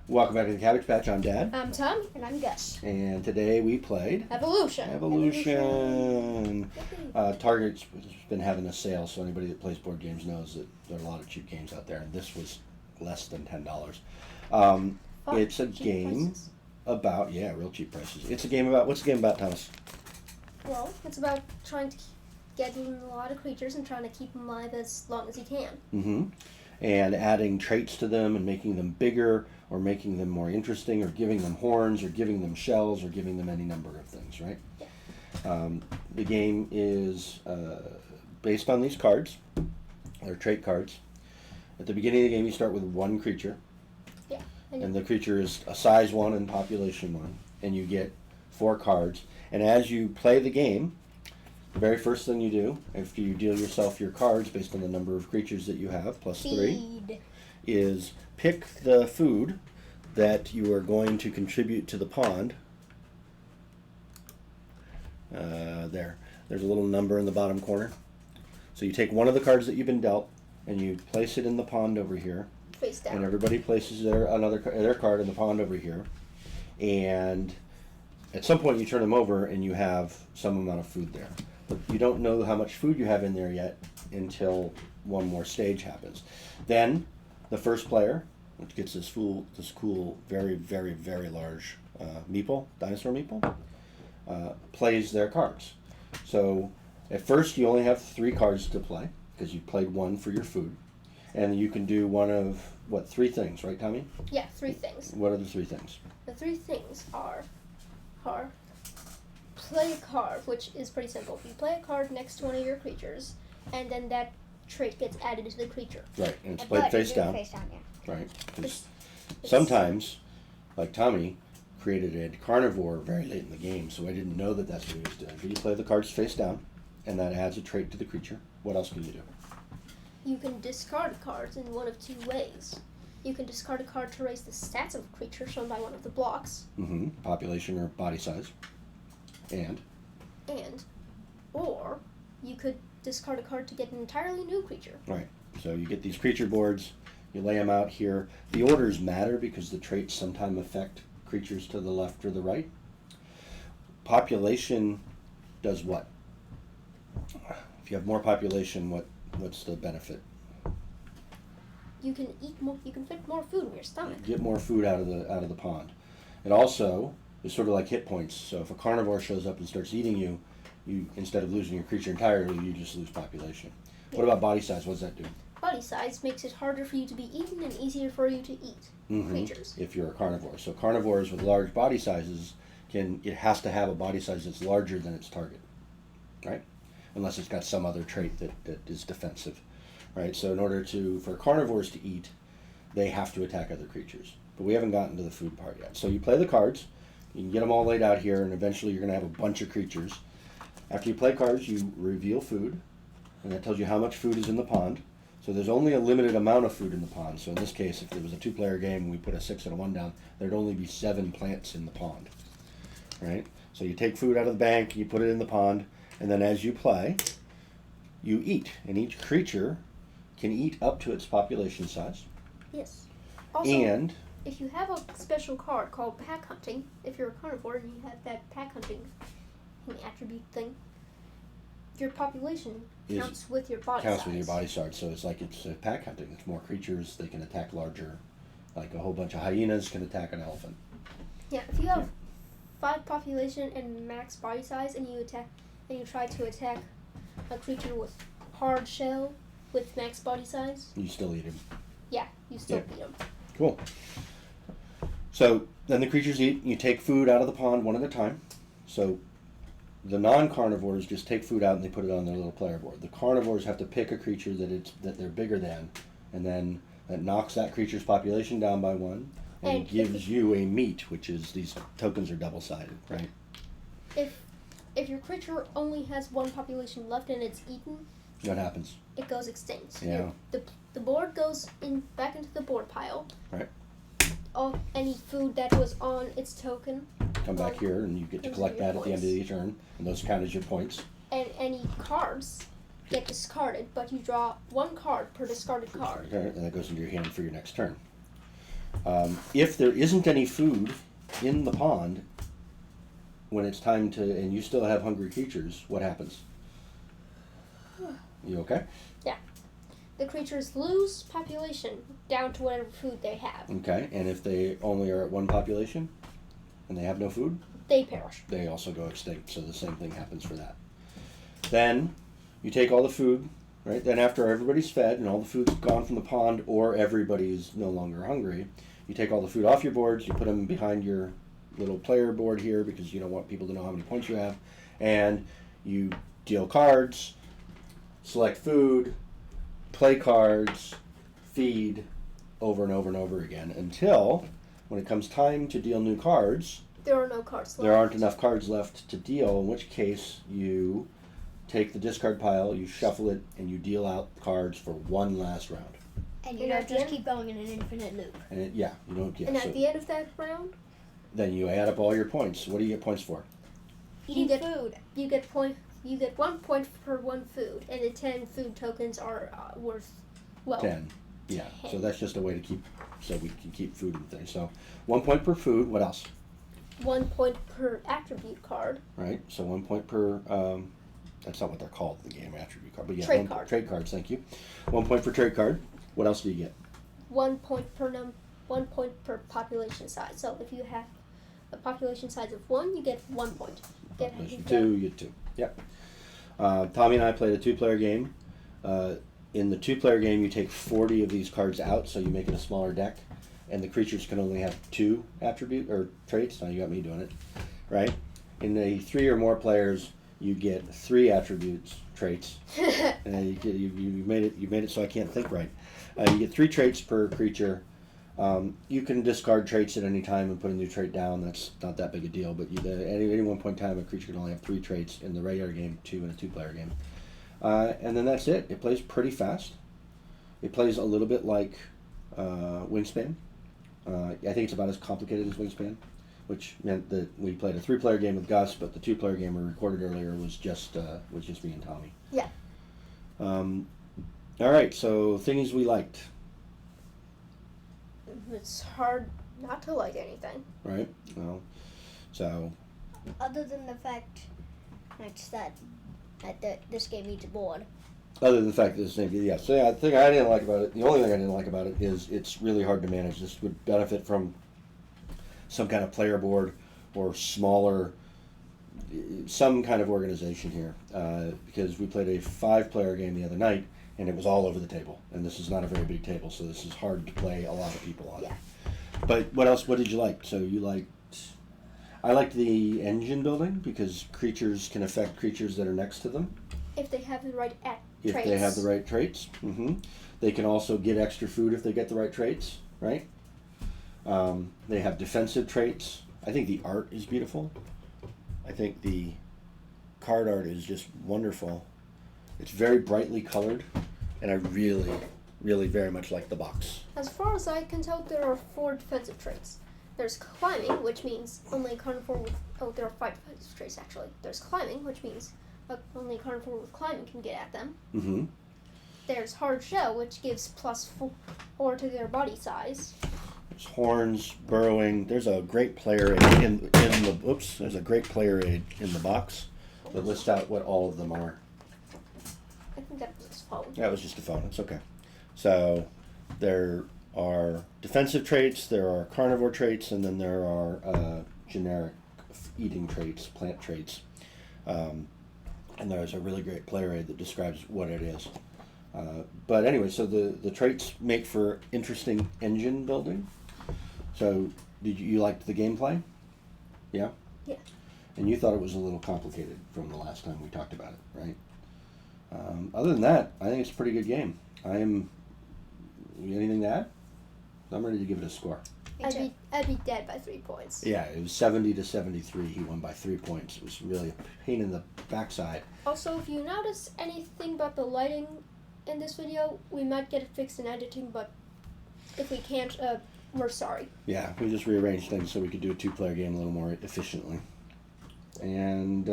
Welcome back to the Cabbage Patch. I'm Dad. I'm Tom. And I'm Gus. And today we played Evolution. Target's been having a sale, so anybody that plays board games knows that there are a lot of cheap games out there, and this was less than $10. It's a game prices. about, real cheap prices. It's a game about, what's the game about, Thomas? Well, it's about trying to get a lot of creatures and trying to keep them alive as long as you can. Mm-hmm. And adding traits to them and making them bigger, or making them more interesting, or giving them horns, or giving them shells, or giving them any number of things, right? Yeah. The game is based on these cards. They're trait cards. At the beginning of the game, you start with one creature. Yeah. And the creature is a size 1 and population 1. And you get 4 cards. And as you play the game, the very first thing you do, after you deal yourself your cards based on the number of creatures that you have, plus 3, is pick the food that you are going to contribute to the pond. There's a little number in the bottom corner. So you take one of the cards that you've been dealt, and you place it in the pond over here. Face down. And everybody places their card in the pond over here. And at some point you turn them over and you have some amount of food there. But you don't know how much food you have in there yet until one more stage happens. Then the first player, which gets this cool, very, very, very large meeple, dinosaur meeple, plays their cards. So at first you only have 3 cards to play because you played 1 for your food. And you can do one of, 3 things, right, Tommy? Yeah, 3 things. What are the 3 things? The 3 things are play a card, which is pretty simple. You play a card next to one of your creatures, and then that trait gets added to the creature. Right, and it's played face down. Yeah. Right. Sometimes, like Tommy, created a carnivore very late in the game, so I didn't know that that's what he was doing. But you play the cards face down, and that adds a trait to the creature. What else can you do? You can discard cards in one of 2 ways. You can discard a card to raise the stats of a creature shown by one of the blocks. Mm-hmm. Population or body size. Or you could discard a card to get an entirely new creature. Right. So you get these creature boards, you lay them out here. The orders matter because the traits sometimes affect creatures to the left or the right. Population does what? If you have more population, what's the benefit? You can eat more. You can fit more food in your stomach. Get more food out of the pond. It also is sort of like hit points. So if a carnivore shows up and starts eating you, instead of losing your creature entirely, you just lose population. Yeah. What about body size? What does that do? Body size makes it harder for you to be eaten and easier for you to eat creatures. If you're a carnivore. So carnivores with large body sizes it has to have a body size that's larger than its target, right? Unless it's got some other trait that is defensive, right? So in order for carnivores to eat, they have to attack other creatures. But we haven't gotten to the food part yet. So you play the cards, you can get them all laid out here, and eventually you're going to have a bunch of creatures. After you play cards, you reveal food, and that tells you how much food is in the pond. So there's only a limited amount of food in the pond. So in this case, if there was a 2-player game and we put a 6 and a 1 down, there'd only be 7 plants in the pond, right? So you take food out of the bank, you put it in the pond, and then as you play, you eat. And each creature can eat up to its population size. Yes. Also, and if you have a special card called pack hunting, if you're a carnivore and you have that pack hunting attribute thing, your population counts with your body size. Counts with your body size, so it's like it's pack hunting. It's more creatures, they can attack larger, like a whole bunch of hyenas can attack an elephant. Yeah, if you have 5 population and max body size and you try to attack a creature with hard shell with max body size, you still eat him. Yeah, you still beat him. Cool. So then the creatures eat. You take food out of the pond one at a time. So the non-carnivores just take food out and they put it on their little player board. The carnivores have to pick a creature that they're bigger than, and then that knocks that creature's population down by 1 and gives you a meat, which is these tokens are double-sided, right? If your creature only has 1 population left and it's eaten, what happens? It goes extinct. Yeah. The board goes back into the board pile. Right. Any food that was on its token. Come back here and you get to collect that at the end of the turn, and those count as your points. And any cards get discarded, but you draw 1 card per discarded card. And that goes into your hand for your next turn. If there isn't any food in the pond when it's time to, and you still have hungry creatures, what happens? You okay? Yeah. The creatures lose population down to whatever food they have. Okay, and if they only are at one population and they have no food, they perish. They also go extinct, so the same thing happens for that. Then you take all the food, right? Then after everybody's fed and all the food's gone from the pond or everybody's no longer hungry, you take all the food off your boards, you put them behind your little player board here because you don't want people to know how many points you have, and you deal cards, select food, play cards, feed, over and over and over again until when it comes time to deal new cards, there are no cards left. There aren't enough cards left to deal, in which case you take the discard pile, you shuffle it, and you deal out cards for one last round. And you don't just keep going in an infinite loop. And you don't. Yeah, and at the end of that round, then you add up all your points. What do you get points for? Eating food. You get 1 point per one food, and the 10 food tokens are worth 10. Yeah. 10. So that's just a way to keep, so we can keep food and things. So 1 point per food. What else? 1 point per attribute card. Right. So 1 point per. That's not what they're called in the game, attribute card. But yeah, trade card. Trade cards. Thank you. 1 point per trade card. What else do you get? 1 point per 1 point per population size. So if you have a population size of 1, you get 1 point. Population 2, you get 2. Yep. Tommy and I played a 2-player game. In the 2-player game, you take 40 of these cards out, so you make it a smaller deck, and the creatures can only have 2 attribute or traits. Now you got me doing it, right? In the 3 or more players, you get 3 attributes, traits, and you made it so I can't think right. You get 3 traits per creature. You can discard traits at any time and put a new trait down. That's not that big a deal, but at any one point in time, a creature can only have 3 traits in the regular game, 2 in a 2-player game. And then that's it. It plays pretty fast. It plays a little bit like Wingspan. I think it's about as complicated as Wingspan, which meant that we played a 3-player game with Gus, but the 2-player game we recorded earlier was just me and Tommy. Yeah. All right, so things we liked. It's hard not to like anything. Right. Well, so. Other than the fact that this game needs a board. Other than the fact that this game, yeah. So yeah, the thing I didn't like about it, the only thing I didn't like about it is it's really hard to manage. This would benefit from some kind of player board or smaller, some kind of organization here. Because we played a 5-player game the other night, and it was all over the table. And this is not a very big table, so this is hard to play a lot of people on. Yeah. But what else? What did you like? So you liked. I liked the engine building because creatures can affect creatures that are next to them. If they have the right traits. If they have the right traits. Mm-hmm. They can also get extra food if they get the right traits, right? They have defensive traits. I think the art is beautiful. I think the card art is just wonderful. It's very brightly colored, and I really, really very much like the box. As far as I can tell, there are 4 defensive traits. There's climbing, which means only a carnivore with... Oh, there are 5 defensive traits, actually. There's climbing, which means only a carnivore with climbing can get at them. Mm-hmm. There's hard shell, which gives +4 to their body size. There's horns, burrowing. There's a great player aid in the... Oops. There's a great player aid in the box that lists out what all of them are. I think that was his phone. That was just a phone. It's okay. So there are defensive traits, there are carnivore traits, and then there are generic eating traits, plant traits. And there's a really great player aid that describes what it is. But anyway, so the traits make for interesting engine building. So did you liked the gameplay? Yeah? Yeah. And you thought it was a little complicated from the last time we talked about it, right? Other than that, I think it's a pretty good game. Anything to add? I'm ready to give it a score. I'd be dead by 3 points. Yeah, it was 70-73. He won by 3 points. It was really a pain in the backside. Also, if you notice anything about the lighting in this video, we might get it fixed in editing, but if we can't, we're sorry. Yeah, we just rearranged things so we could do a 2-player game a little more efficiently. And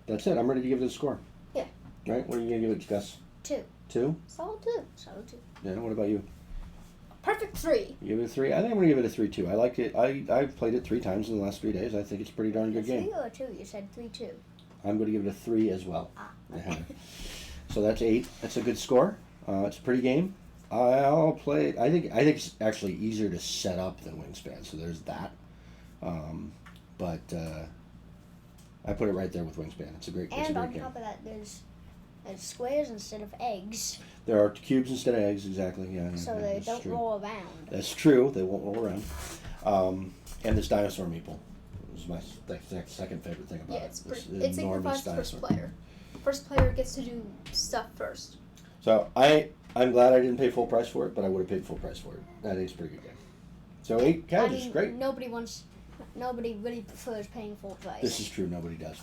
that's it. I'm ready to give it a score. Yeah. Right? What are you going to give it, Gus? 2. 2? Solid 2. Solid 2. Yeah, what about you? Perfect 3. You give it a 3. I think I'm gonna give it a 3 too. I like it. I've played it 3 times in the last 3 days. I think it's a pretty darn good game. 3 or 2? You said 3-2. I'm going to give it a 3 as well. Okay. So that's 8. That's a good score. It's a pretty game. I'll play it. I think it's actually easier to set up than Wingspan. So there's that. But I put it right there with Wingspan. It's a great game. And on top of that, there's squares instead of eggs. There are cubes instead of eggs, exactly. Yeah. So yeah, they that's don't true. roll around. That's true. They won't roll around. And this dinosaur meeple is my second favorite thing about Yeah, it. it's This it enormous signifies first dinosaur. player. First player gets to do stuff first. So I'm glad I didn't pay full price for it, but I would have paid full price for it. I think it's a pretty good game. So 8 cabbages, great. Nobody really prefers paying full price. This is true. Nobody does.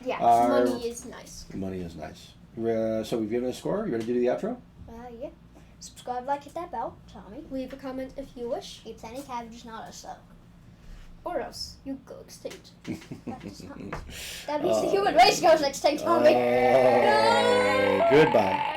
Yeah, Our- money is nice. Money is nice. So we've given a score. You ready to do the outro? Yeah. Subscribe, like, hit that bell, Tommy. Leave a comment if you wish, Eat plenty cabbages, not us, though. or else you go extinct. That means the human race goes extinct, Tommy. Goodbye.